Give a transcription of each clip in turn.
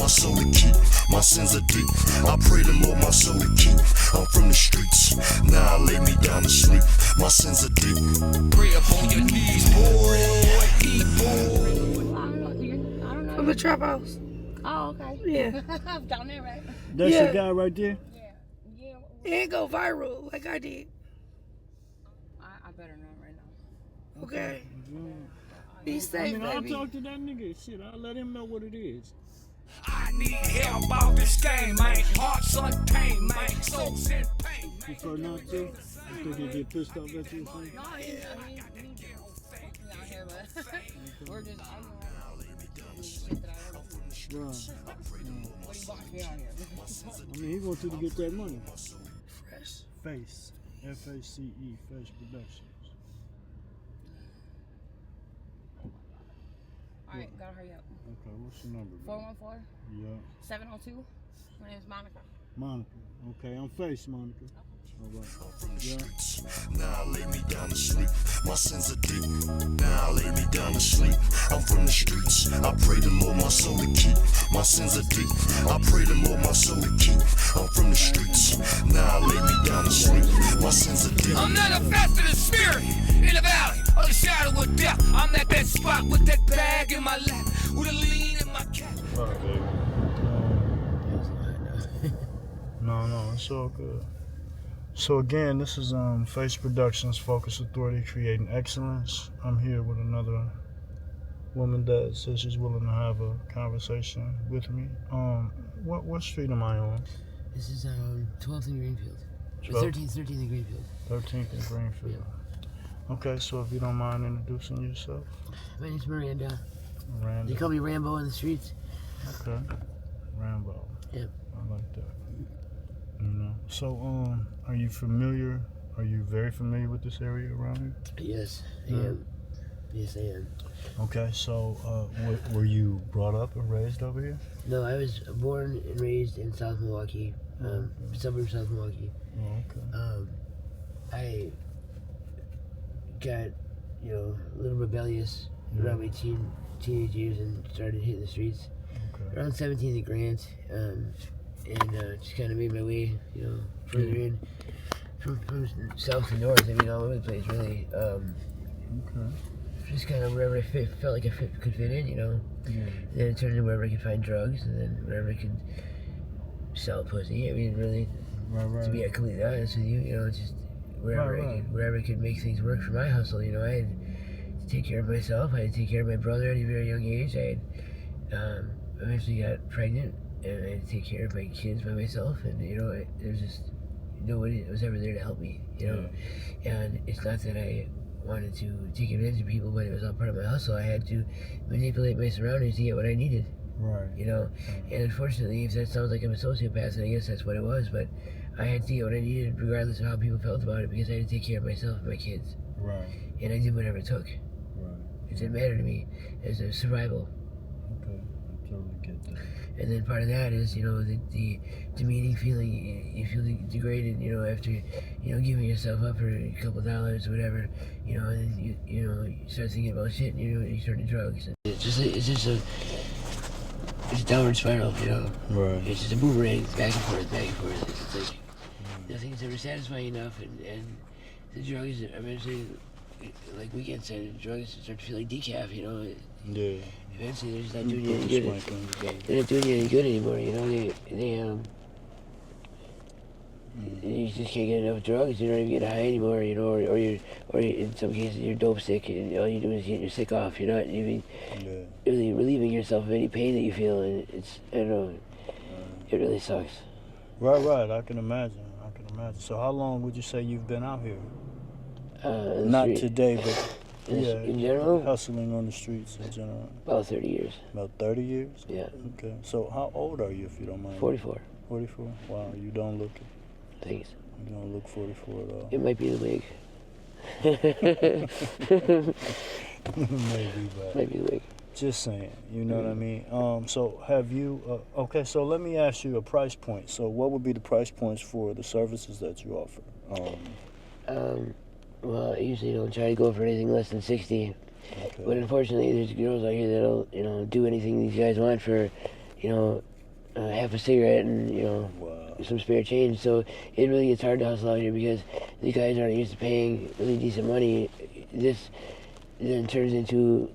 soul to keep. My sins are deep. I pray the Lord my soul to keep. I'm from the streets. Now I lay me down to sleep. My sins are deep. Pray up on your knees, boy. From the trap house. Oh, okay. Yeah. Down there, right? That's Yeah. the guy right there? Yeah. It ain't go viral like I did. I better know right now. Okay. Yeah. Be safe, I'll baby. talk to that nigga. Shit, I'll let him know what it is. I need help out this game, man. Hearts untamed, man. Souls in pain. You prefer not to? I think he get pissed off at you or something? No, I mean, out here, but we're just arguing shit that I heard. Right. What do you want me out here? I mean, he wants you to get that money. Fresh. F.A.C.E. F.A.C.E. F.A.C.E. Productions. Alright, gotta hurry up. Okay, what's the number? 414 Yeah. 702. My name is Monica. Monica. Okay, I'm Face, Monica. All right. From the Yeah. streets. Now I lay me down to sleep. My sins are deep. Now I lay me down to sleep. I'm from the streets. I pray the Lord my soul to keep. My sins are deep. I pray the Lord my soul to keep. I'm from the streets. Now I lay me down to sleep. My sins are deep. I'm manifesting the spirit in the valley of the shadow of death. I'm at that spot with that bag in my lap, with a lean in my cap. Right, baby. No, it's all good. So again, this is Face Productions, Focus Authority, Creating Excellence. I'm here with another woman that says she's willing to have a conversation with me. What street am I on? This is 12th and Greenfield. 12th? 13th and Greenfield. 13th and Greenfield. Okay, so if you don't mind introducing yourself. My name's Miranda. Miranda. They call me Rambo in the streets. Okay. Rambo. Yep. I like that. You know. So, are you familiar? Are you very familiar with this area around here? Yes, I Yeah. am. Yes, I am. Okay, so were you brought up and raised over here? No, I was born and raised in South Milwaukee, suburb of South Milwaukee. Oh, okay. I got, a little rebellious around my teenage years and started hitting the streets. Okay. Around 17 at Grant, and just kind of made my way, further in from south to north. I mean, all over the place, really. Okay. Just kind of wherever I felt like I could fit in, Yeah. Then it turned into wherever I could find drugs, and then wherever I could sell pussy. I mean, really, Right. to be completely honest with you, just wherever wherever I could make things work for my hustle. I had to take care of myself. I had to take care of my brother at a very young age. I had eventually got pregnant, and I had to take care of my kids by myself. And there's just nobody that was ever there to help me. And it's not that I wanted to take advantage of people, but it was all part of my hustle. I had to manipulate my surroundings to get what I needed. Right. And unfortunately, if that sounds like I'm a sociopath, then I guess that's what it was. But I had to get what I needed, regardless of how people felt about it, because I had to take care of myself and my kids. Right. And I did whatever it took. Right. It didn't matter to me. It was a survival. Okay. I totally get that. And then part of that is, the demeaning feeling. You feel degraded, after, giving yourself up for a couple dollars or whatever, and then you start thinking about shit, and you turn to drugs. It's just a downward spiral, Right. It's just a boomerang, back and forth, back and forth. It's like nothing's ever satisfying enough, and the drugs eventually, like Weekend said, drugs start to feel like decaf, Yeah. Eventually they're just not doing you any good. They're not doing you any good anymore, you just can't get enough drugs. You don't even get high anymore, or in some cases you're dope sick, and all you do is get your sick off. You're not even really relieving yourself of any pain that you feel, and it's, I don't know, it really sucks. Right. I can imagine. So how long would you say you've been out here? Not street. today, but in general? Hustling on the streets in general. About 30 years. About 30 years? Yeah. Okay. So how old are you, if you don't mind? 44. 44? Wow, you don't look it. Thanks. You don't look 44 at all. It might be the wig. Maybe, but Might be the wig. just saying, you know what I mean? So have you, okay, so let me ask you a price point. So what would be the price points for the services that you offer? Well, I usually don't try to go for anything less than 60. Okay. But unfortunately, there's girls out here that'll, do anything these guys want for, half a cigarette and Wow. some spare change. So it really gets hard to hustle out here because these guys aren't used to paying really decent money. This then turns into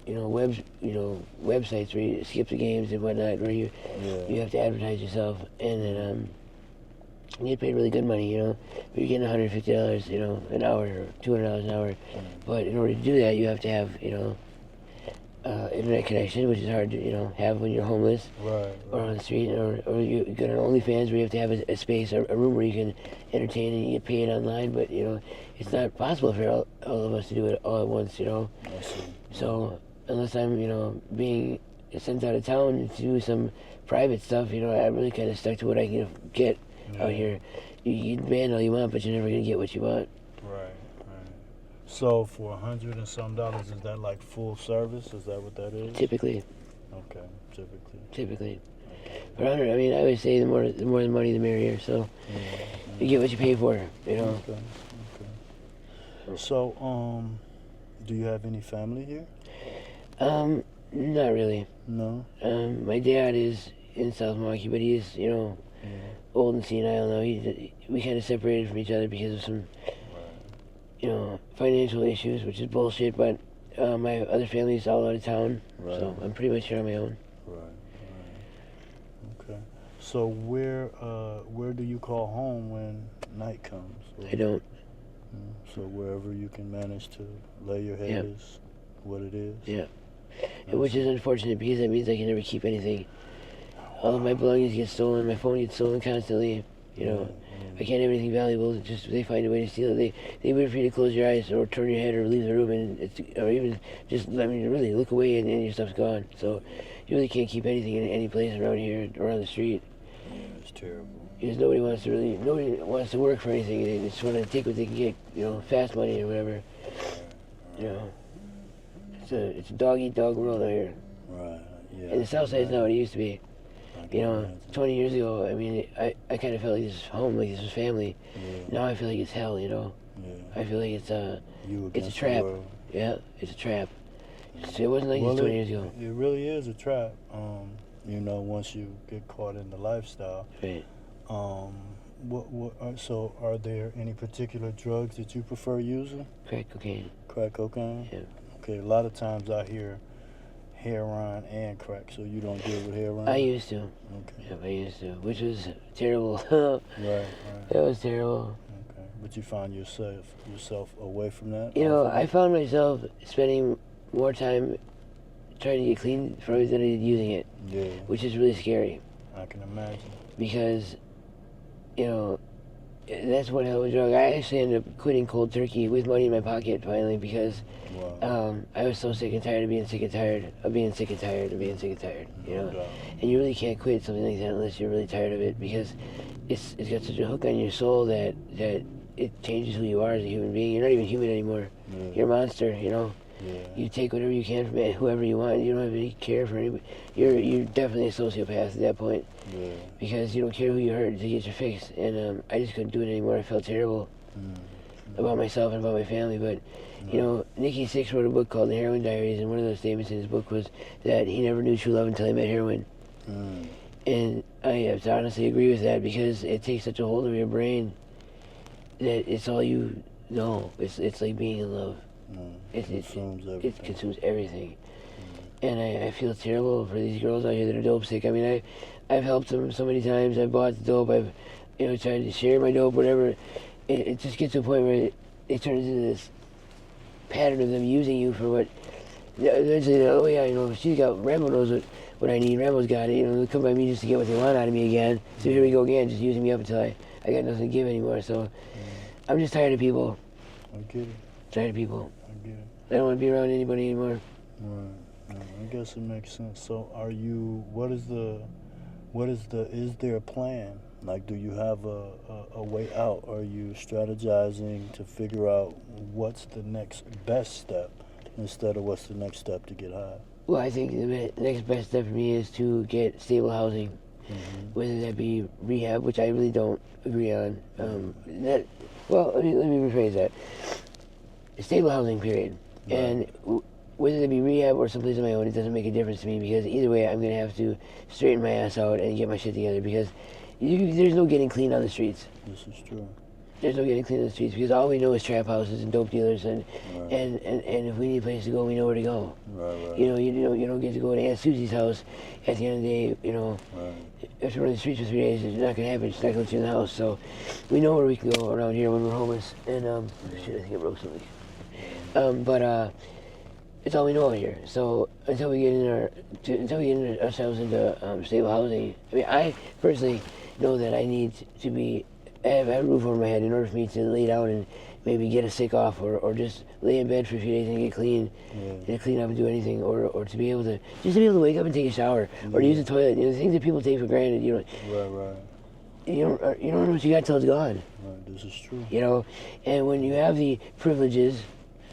websites where you skip the games and whatnot, where you have to advertise yourself, and then you get paid really good money, but you're getting $150, an hour, or $200 an hour. But in order to do that, you have to have internet connection, which is hard to have when you're homeless or on the street, or you go to OnlyFans where you have to have a space, a room where you can entertain and you get paid online. But it's not possible for all of us to do it all at once. I see. So unless I'm being sent out of town to do some private stuff, I really kind of stuck to what I can get out here. You can ban all you want, but you're never gonna get what you want. Right. So for $100 and some, is that like full service? Is that what that is? Typically. Okay. Typically. But $100, I always say the more the money, the merrier. So you get what you pay for. Okay. So, do you have any family here? Not really. No. My dad is in South Milwaukee, but he's old and senile now. We kind of separated from each other because of some financial issues, which is bullshit. But my other family is all out of town, so I'm pretty much here on my own. Okay. So where do you call home when night comes? I don't. So wherever you can manage to lay your head is what it is? Yeah. Which is unfortunate because that means I can never keep anything. All of my belongings get stolen. My phone gets stolen constantly. I can't have anything valuable. Just they find a way to steal it. They wait for you to close your eyes or turn your head or leave the room, or even just really look away and your stuff's gone. So you really can't keep anything in any place around here, around the street. Yeah, it's terrible. Because nobody wants to work for anything. They just want to take what they can get, fast money or whatever. It's a dog eat dog world out here. Right. Yeah. And the South Side's not what it used to be. 20 years ago, I kind of felt like this was home, like this was family. Yeah. Now I feel like it's hell, Yeah. I feel like it's a trap. Yeah, it's a trap. It wasn't like this 20 years ago. It really is a trap. Once you get caught in the lifestyle. Right. So are there any particular drugs that you prefer using? Crack cocaine. Crack cocaine? Yeah. Okay, a lot of times I hear heroin and crack, so you don't deal with heroin? I used to. Okay. Yeah, I used to, which was terrible. Right. That was terrible. Okay, but you found yourself away from that? I found myself spending more time trying to get clean from it than I did using it. Yeah. Which is really scary. I can imagine. Because, that's one hell of a drug. I actually ended up quitting cold turkey with money in my pocket finally because I was so sick and tired of being sick and tired of being sick and tired of being sick and tired, And you really can't quit something like that unless you're really tired of it because it's got such a hook on your soul that it changes who you are as a human being. You're not even human anymore. Yeah. You're a monster, Yeah. You take whatever you can from whoever you want. You don't have any care for anybody. You're definitely a sociopath at that point. Yeah. Because you don't care who you hurt to get your fix. And I just couldn't do it anymore. I felt terrible about myself and about my family. But, Nikki Sixx wrote a book called The Heroin Diaries, and one of those statements in his book was that he never knew true love until he met heroin. And I have to honestly agree with that because it takes such a hold of your brain that it's all you know. It's like being in love. It consumes everything. And I feel terrible for these girls out here that are dope sick. I've helped them so many times. I've bought the dope. I've tried to share my dope, whatever. It just gets to a point where it turns into this pattern of them using you for what. They're saying, she's got Rambo knows what I need. Rambo's got it. They'll come by me just to get what they want out of me again. So here we go again, just using me up until I got nothing to give anymore. So I'm just tired of people. I get it. Tired of people. I get it. I don't want to be around anybody anymore. Right. I guess it makes sense. So is there a plan? Like, do you have a way out? Are you strategizing to figure out what's the next best step instead of what's the next step to get high? Well, I think the next best step for me is to get stable housing, whether that be rehab, which I really don't agree on. Let me rephrase that. Stable housing, period. Right. And whether it be rehab or someplace on my own, it doesn't make a difference to me, because either way, I'm gonna have to straighten my ass out and get my shit together, because there's no getting clean on the streets. This is true. There's no getting clean on the streets, because all we know is trap houses and dope dealers, and Right. and if we need a place to go, we know where to go. Right. You know, you don't get to go to Aunt Susie's house. At the end of the day, you know, Right. if you're on the streets for 3 days, it's not gonna happen. It's not gonna let you in the house. So we know where we can go around here when we're homeless. And shit, I think I broke something. But it's all we know out here. So until we get ourselves into stable housing, I mean, I personally know that I need to have a roof over my head in order for me to lay down and maybe get a sick off, or just lay in bed for a few days and get clean, and clean up and do anything, or to be able to wake up and take a shower, or to use the toilet. You know, the things that people take for granted. You know, Right. you don't know what you got till it's gone. Right. This is true. You know, and when you have the privileges,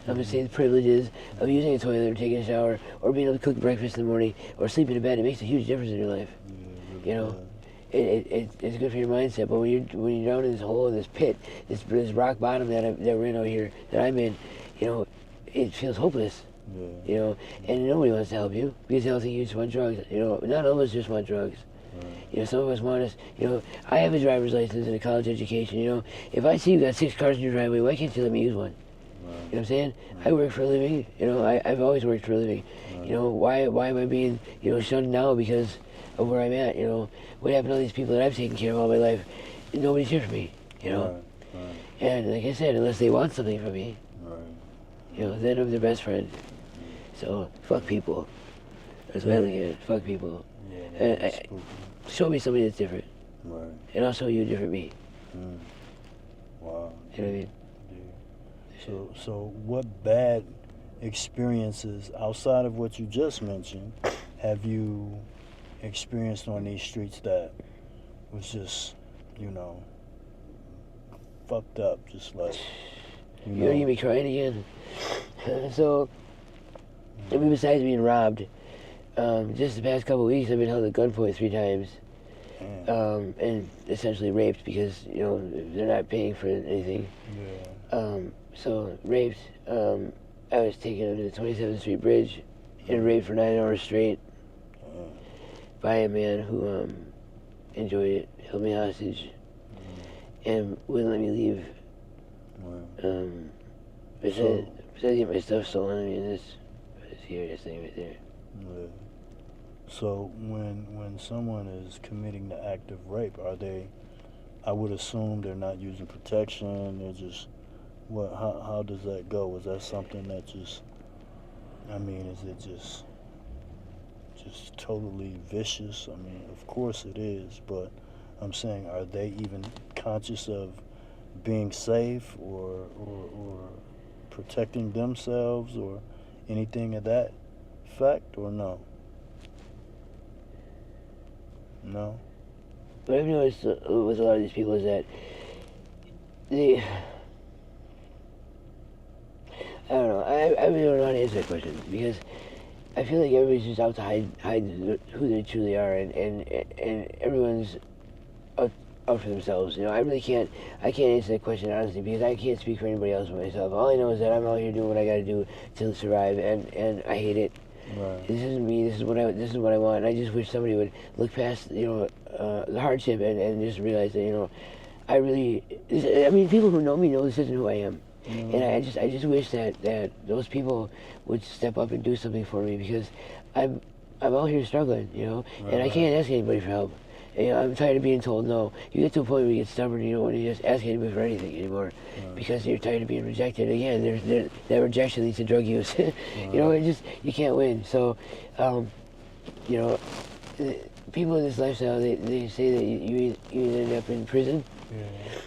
I'm gonna say the privileges of using a toilet or taking a shower or being able to cook breakfast in the morning or sleeping in bed, it makes a huge difference in your life. Yeah, it really You know, does. it's good for your mindset. But when you're down in this hole, in this pit, this rock bottom that we're in out here, that I'm in, you know, it feels hopeless. Yeah. You know, and nobody wants to help you because they all think you just want drugs. You know, not all of us just want drugs. Right. You know, some of us want us. You know, I have a driver's license and a college education. You know, if I see you got 6 cars in your driveway, why can't you let me use one? Right. You know what I'm saying? I work for a living. You know, I've always worked for a living. You know, why am I being, you know, shunned now because of where I'm at? You know, what happened to all these people that I've taken care of all my life? Nobody's here for me. You know, Right. and like I said, unless they want something from me, Right. you know, then I'm their best friend. So fuck people. That's what I look at it. Fuck people. Yeah. I- Spooky. Show me somebody that's different, Right. and I'll show you a different me. Mm. Wow. You know what I mean? So what bad experiences outside of what you just mentioned have you experienced on these streets that was just, you know, fucked up, just like, you You're gonna get know? me crying again. So, I mean, besides being robbed, just the past couple of weeks I've been held at gunpoint 3 times, Damn. and essentially raped because, you know, they're not paying for anything. Yeah. So raped. I was taken to the 27th Street Bridge and raped for 9 hours straight by a man who enjoyed it, held me hostage, and wouldn't let me leave. Right. Besides get my stuff stolen, I mean, this here, this thing right there. Yeah. So when someone is committing the act of rape, are they? I would assume they're not using protection. They're just what? How does that go? Is that something that just? I mean, is it just totally vicious? I mean, of course it is, but I'm saying, are they even conscious of being safe or protecting themselves or anything of that fact, or no? No? What I've noticed with a lot of these people is that they, I don't know, I really don't know how to answer that question, because I feel like everybody's just out to hide who they truly are, and everyone's out for themselves. You know, I can't answer that question honestly, because I can't speak for anybody else but myself. All I know is that I'm out here doing what I gotta do to survive, and I hate it. Right. This isn't me. This is what I want. And I just wish somebody would look past, you know, the hardship and just realize that, you know, I mean, people who know me know this isn't who I am. Mm-hmm. And I just wish that those people would step up and do something for me, because I'm out here struggling, you know, and I can't ask anybody for help. And, you know, I'm tired of being told no. You get to a point where you get stubborn, you don't want to just ask anybody for anything anymore, because you're tired of being rejected. Again, that rejection leads to drug use. You know, you can't win. So, you know, people in this lifestyle, they say that you either end up in prison,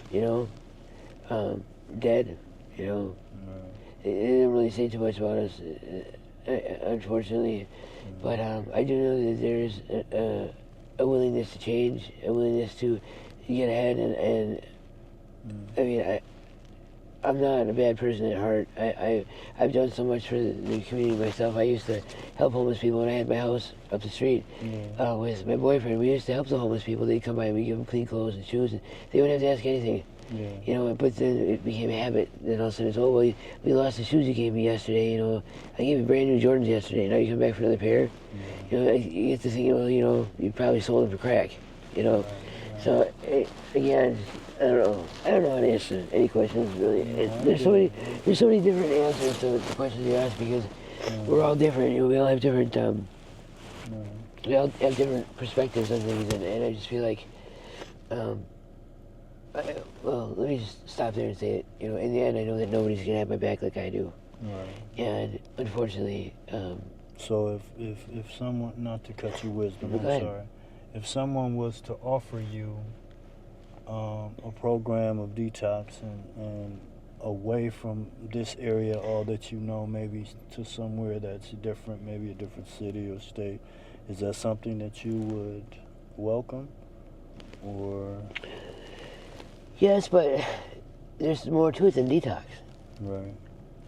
you know, dead, you know. They don't really say too much about us, unfortunately. But I do know that there's a willingness to change, a willingness to get ahead, and I mean, I'm not a bad person at heart. I've done so much for the community myself. I used to help homeless people when I had my house up the street with my boyfriend. We used to help the homeless people. They'd come by and we'd give them clean clothes and shoes, and they wouldn't have to ask anything. Yeah. You know, but then it became a habit. Then all of a sudden it's, oh, well, we lost the shoes you gave me yesterday. You know, I gave you brand new Jordans yesterday. Now you come back for another pair. You know, you get to think, well, you know, you probably sold them for crack. You know, so again, I don't know how to answer any questions really. There's so many different answers to the questions you ask because we're all different. You know, we all have different we all have different perspectives on things, and I just feel like, well, let me just stop there and say it. You know, in the end, I know that nobody's gonna have my back like I do, and unfortunately. So if someone, not to cut your wisdom, Go I'm ahead. sorry. If someone was to offer you a program of detox and away from this area, all that you know, maybe to somewhere that's different, maybe a different city or state, is that something that you would welcome? Or Yes, but there's more to it than detox. right,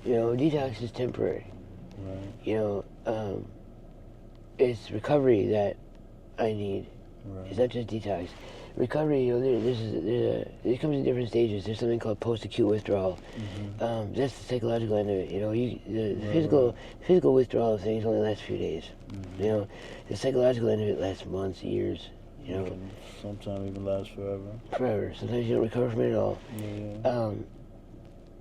You know, detox is temporary. right, You know, it's recovery that I need. right. It's not just detox. Recovery, you know, it comes in different stages. There's something called post-acute withdrawal. That's the psychological end of it. You know, the physical withdrawal of things only lasts a few days. You know, the psychological end of it lasts months, years. You know, Sometimes even lasts forever. forever. Sometimes you don't recover from it at all. Yeah.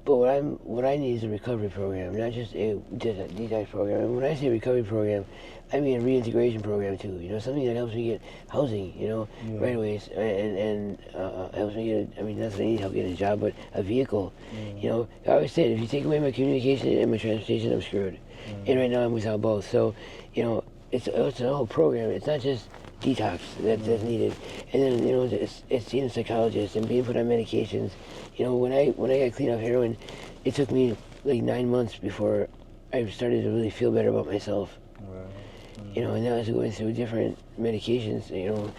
But what I need is a recovery program, not just a detox program. And when I say recovery program, I mean a reintegration program too. You know, something that helps me get housing. You know, right away, and helps me get. I mean, not that I need help getting a job, but a vehicle. You know, I always say, if you take away my communication and my transportation, I'm screwed. And right now I'm without both. So, you know, it's a whole program. It's not just detox that's needed, and then, you know, it's seeing a psychologist and being put on medications. You know, when I got clean off heroin, it took me like 9 months before I started to really feel better about myself. You know, and now as I'm going through different medications, you know,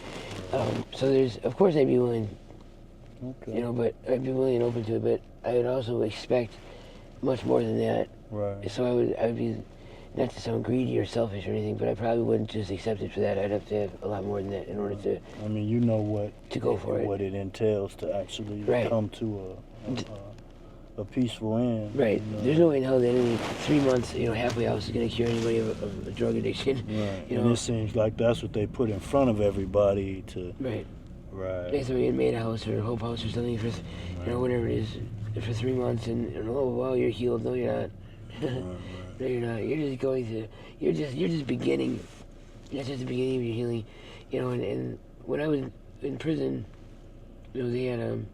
so of course I'd be willing, you know, but I'd be willing and open to it, but I would also expect much more than that. Right. So I would be, not to sound greedy or selfish or anything, but I probably wouldn't just accept it for that. I'd have to have a lot more than that in order to. I mean, you know what to go for what it entails to actually come to a peaceful end. Right. You know? There's no way in hell that any 3 months, you know, halfway house is going to cure anybody of a drug addiction. Right. You And know? it seems like that's what they put in front of everybody to. Right. Right. They throw you in Maid House or Hope House or something for, you know, whatever it is, for 3 months, and oh well, you're healed. No, you're not. No, you're not. You're just going to. You're just beginning. That's just the beginning of your healing, you know. And when I was in prison, you know, they had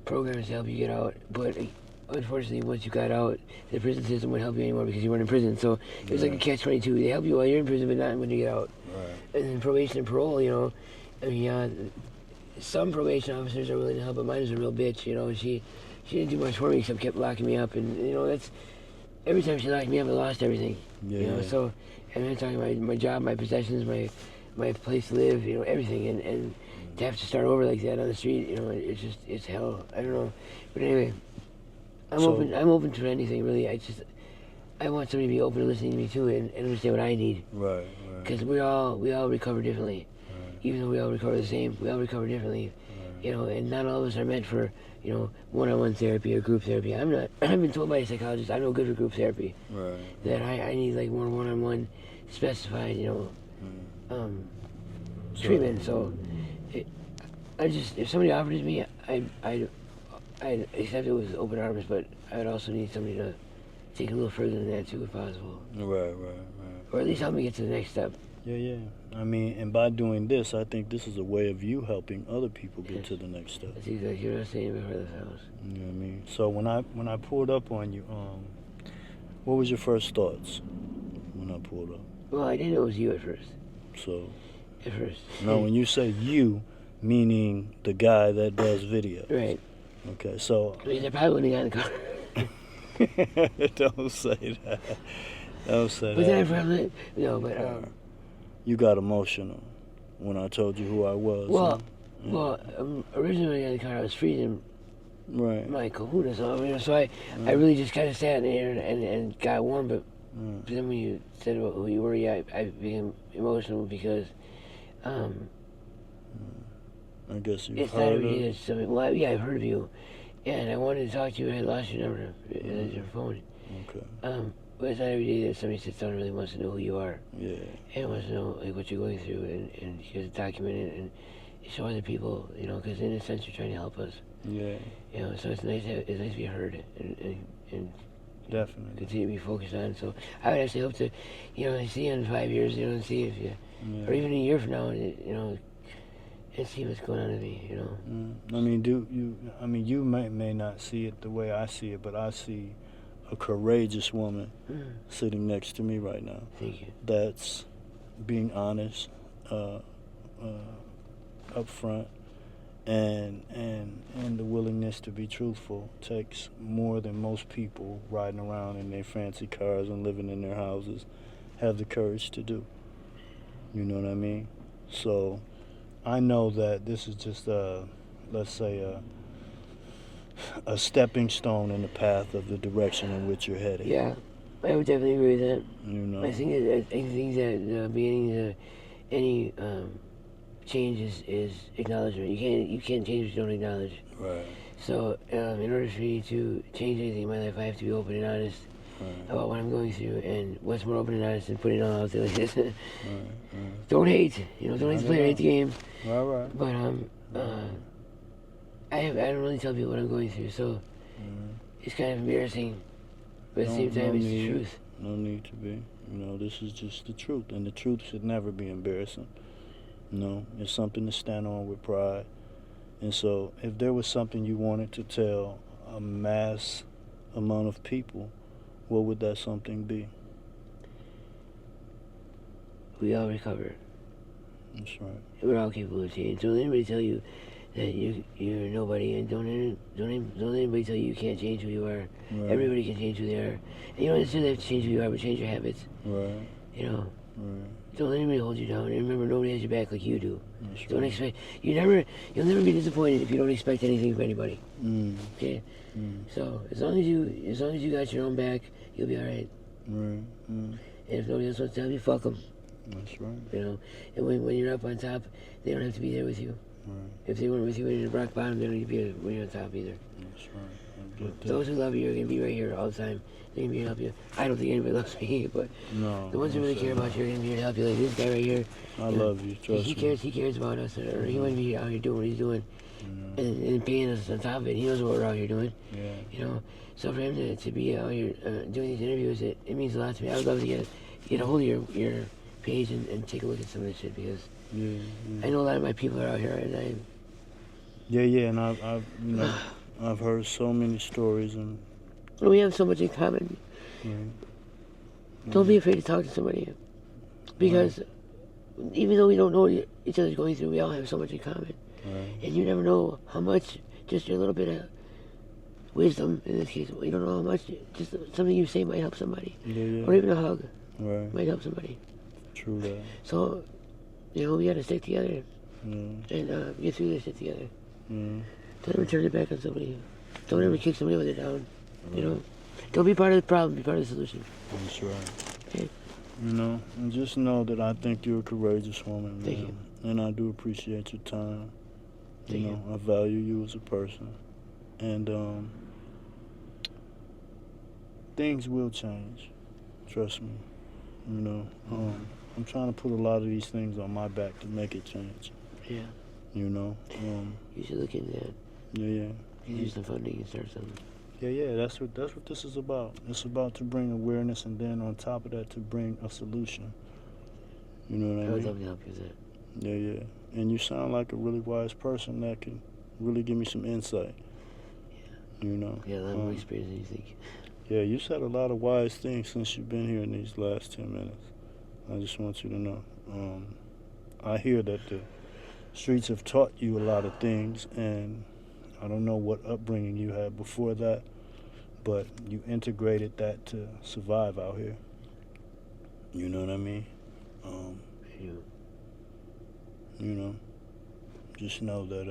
programs to help you get out, but unfortunately, once you got out, the prison system wouldn't help you anymore because you weren't in prison. So it was like a catch-22. They help you while you're in prison, but not when you get out. Right. And then probation and parole, you know, I mean, some probation officers are willing to help, but mine was a real bitch. You know, she didn't do much for me except kept locking me up, and you know, that's every time she locked me up, I lost everything. Yeah. You know, so and I'm talking about my job, my possessions, my place to live, you know, everything, and to have to start over like that on the street, you know, it's hell. I don't know, but anyway, I'm open to anything really. I want somebody to be open to listening to me too and understand what I need. Right. Because we all recover differently. Even though we all recover the same, we all recover differently. You know, and not all of us are meant for, you know, one-on-one therapy or group therapy. I'm not. I've been told by a psychologist I'm no good for group therapy. Right. That I need like more one-on-one, specified, you know, treatment. So, if somebody offers it to me, I'd accept it with open arms. But I would also need somebody to take a little further than that too, if possible. Right. Or at least help me get to the next step. Yeah. I mean, and by doing this, I think this is a way of you helping other people get to the next step. That's exactly what I was saying before this house. You know what I mean? So when I pulled up on you, what was your first thoughts when I pulled up? Well, I didn't know it was you at first. So. At first. No, when you say you, meaning the guy that does video. Right. Okay, so. I mean, I probably wouldn't have got in the car. Don't say that. Don't say but that. then I probably, no, but You got emotional when I told you who I was. Well, originally when I got in the car, I was freezing right. my kahunas off, you know, so I really just kind of sat in there and got warm, but then when you said about who you were, I became emotional because, I guess you've It's not heard every day of. that somebody. Well, yeah, I've heard of you, and I wanted to talk to you. I lost your number, your phone. Okay. But it's not every day that somebody sits down and really wants to know who you are Yeah. and wants to know like what you're going through, and you have to document it and show other people, you know, because in a sense you're trying to help us, Yeah. you know. So it's nice to be heard and Definitely. continue to be focused on. So I would actually hope to, you know, see you in 5 years, you know, and see if you, or even a year from now, you know, and see what's going on with me, you know. I mean, you may not see it the way I see it, but I see a courageous woman sitting next to me right now. Thank you. That's being honest, upfront, and the willingness to be truthful takes more than most people riding around in their fancy cars and living in their houses have the courage to do. You know what I mean? So I know that this is just let's say a stepping stone in the path of the direction in which you're headed. Yeah, I would definitely agree with that. You know. I think that the beginning of any change is acknowledgement. You can't change what you don't acknowledge. Right. So in order for me to change anything in my life, I have to be open and honest about what I'm going through, and what's more open and honest than putting it all out there like this. Don't hate, you know, don't hate the player, hate the game. Right. But I don't really tell people what I'm going through, so it's kind of embarrassing. But at the same time, it's the truth. No need to be. You know, this is just the truth, and the truth should never be embarrassing. You know, it's something to stand on with pride. And so, if there was something you wanted to tell a mass amount of people, what would that something be? We all recover. That's right. We're all capable of change. Don't let anybody tell you that you're nobody, and don't let anybody tell you can't change who you are. Right. Everybody can change who they are, and you don't necessarily have to change who you are, but change your habits. Right. You know. Right. Don't let anybody hold you down. And remember, nobody has your back like you do. That's Don't right. expect. You'll never be disappointed if you don't expect anything from anybody. Okay. So as long as you got your own back, you'll be all right. Right. And if nobody else wants to help you, fuck them. That's right. You know. And when you're up on top, they don't have to be there with you. Right. If they weren't with you when you're at rock bottom, they don't need to be when you're on top either. That's right. I get that. Those who love you are going to be right here all the time. They're going to be here to help you. I don't think anybody loves me, but No. the ones who really care about you are going to be here to help you. Like this guy right here. I love you. Trust me. He cares about us, or he wouldn't be out here doing what he's doing, and paying us on top of it. He knows what we're out here doing. Yeah. You know, so for him to be out here doing these interviews, it means a lot to me. I would love to get a hold of your page and take a look at some of this shit, because I know a lot of my people are out here, and and I've heard so many stories, and we have so much in common. Don't be afraid to talk to somebody, because even though we don't know what each other's going through, we all have so much in common. And you never know how much just your little bit of wisdom, in this case, you don't know how much just something you say might help somebody, or even a hug might help somebody. True that. So, you know, we got to stick together and get through this shit together. Don't ever turn it back on somebody. Don't ever kick somebody when they're down. You know, don't be part of the problem. Be part of the solution. That's right. Okay. You know, and just know that I think you're a courageous woman, man. Thank you. And I do appreciate your time. Thank you. I value you as a person. And things will change. Trust me. You know, I'm trying to put a lot of these things on my back to make it change. Yeah. You know. You should look into that. Yeah. Use the funding and start something. Yeah. That's what this is about. It's about to bring awareness, and then on top of that, to bring a solution. You know what I mean? I would love to help you with that. Yeah. And you sound like a really wise person that can really give me some insight. Yeah. You know. Yeah, a lot more experience than you think. Yeah, you said a lot of wise things since you've been here in these last 10 minutes. I just want you to know. I hear that the streets have taught you a lot of things, and I don't know what upbringing you had before that, but you integrated that to survive out here. You know what I mean? You know, just know that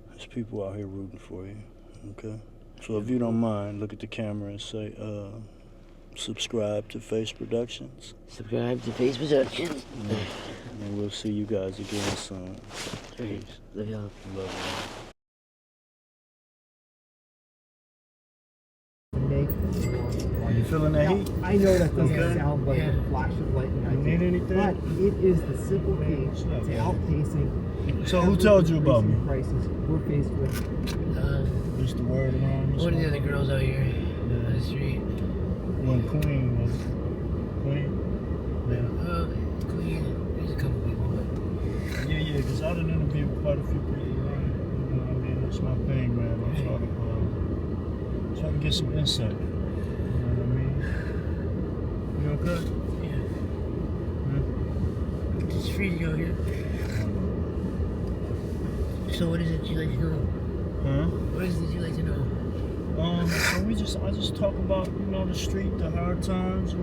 there's people out here rooting for you, okay? So if you don't mind, look at the camera and say, subscribe to F.A.C.E Productions. Subscribe to F.A.C.E Productions. And we'll see you guys again soon. Peace. Love y'all. Love you. Are you feeling that heat? I know that doesn't Okay. sound like Yeah. a flash of lightning. You need anything? But it is the simple key to outpacing. So who told you about me? Crisis we're faced with. Just the word around. One of the other girls out here on the street. When Queen was Queen. Queen. There's a couple people, but Yeah, because I done interviewed quite a few people, right? You know what I mean? That's my thing, man. I'm trying to get some insight. You know what I mean? You okay? yeah. It's free to go here. So what is it you like to know? Huh? What is it you like to know? So I just talk about, you know, the street, the hard times, you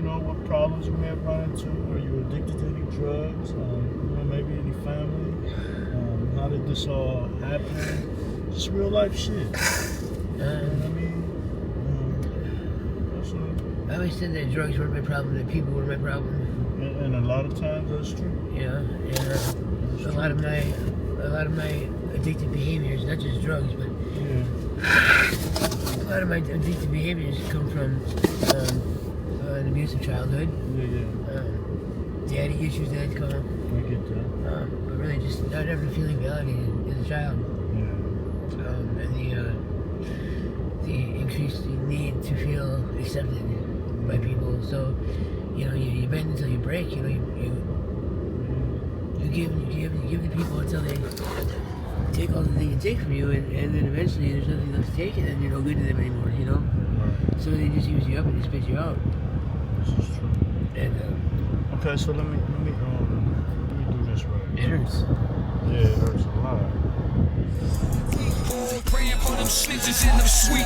know, what problems you may have run into. Are you addicted to any drugs? You know, maybe any family? How did this all happen? Just real life shit. You know what I mean? That's all. I always said that drugs weren't my problem, that people were my problem. And a lot of times that's true. Yeah, and a lot of my addictive behaviors, not just drugs, but Yeah. a lot of my addictive behaviors come from an abusive childhood, Yeah. daddy issues that had come, I get that. but really just not ever feeling validated as a child, Yeah. and the increasing need to feel accepted by people. So, you know, you bend until you break. You know, you give the people until they take all that they can take from you, and then eventually there's nothing left to take, and then you're no good to them anymore. You know, Right. so they just use you up and they spit you out. This is true. And Okay, so let me do this right. it hurts. Yeah, it hurts a lot. Praying for them snitches in them sweet.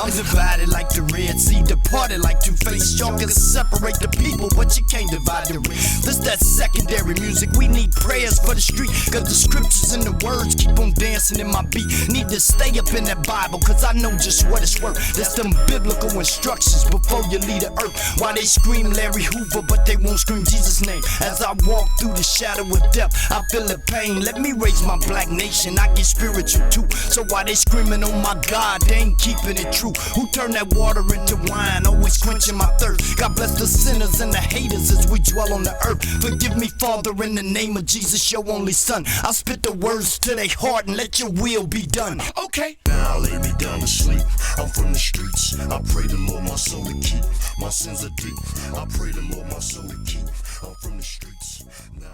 I'm divided like the Red Sea, departed like Two-Face. Y'all can separate the people, but you can't divide the race. This that secondary music. We need prayers for the street, cause the scriptures and the words keep on dancing in my beat. Need to stay up in that Bible, cause I know just what it's worth. That's them biblical instructions before you leave the earth. Why they scream Larry Hoover, but they won't scream Jesus' name. As I walk through the shadow of death, I feel the pain. Let me raise my black nation, I get spiritual too. So why they screaming, oh my God, they ain't keeping it true. Who turned that water into wine, always quenching my thirst. God bless the sinners and the haters as we dwell on the earth. Forgive me, Father, in the name of Jesus, your only son. I'll spit the words to their heart and let your will be done. Okay. Now lay me down to sleep. I'm from the streets. I pray the Lord my soul to keep. My sins are deep. I pray the Lord my soul to keep. I'm from the streets. Now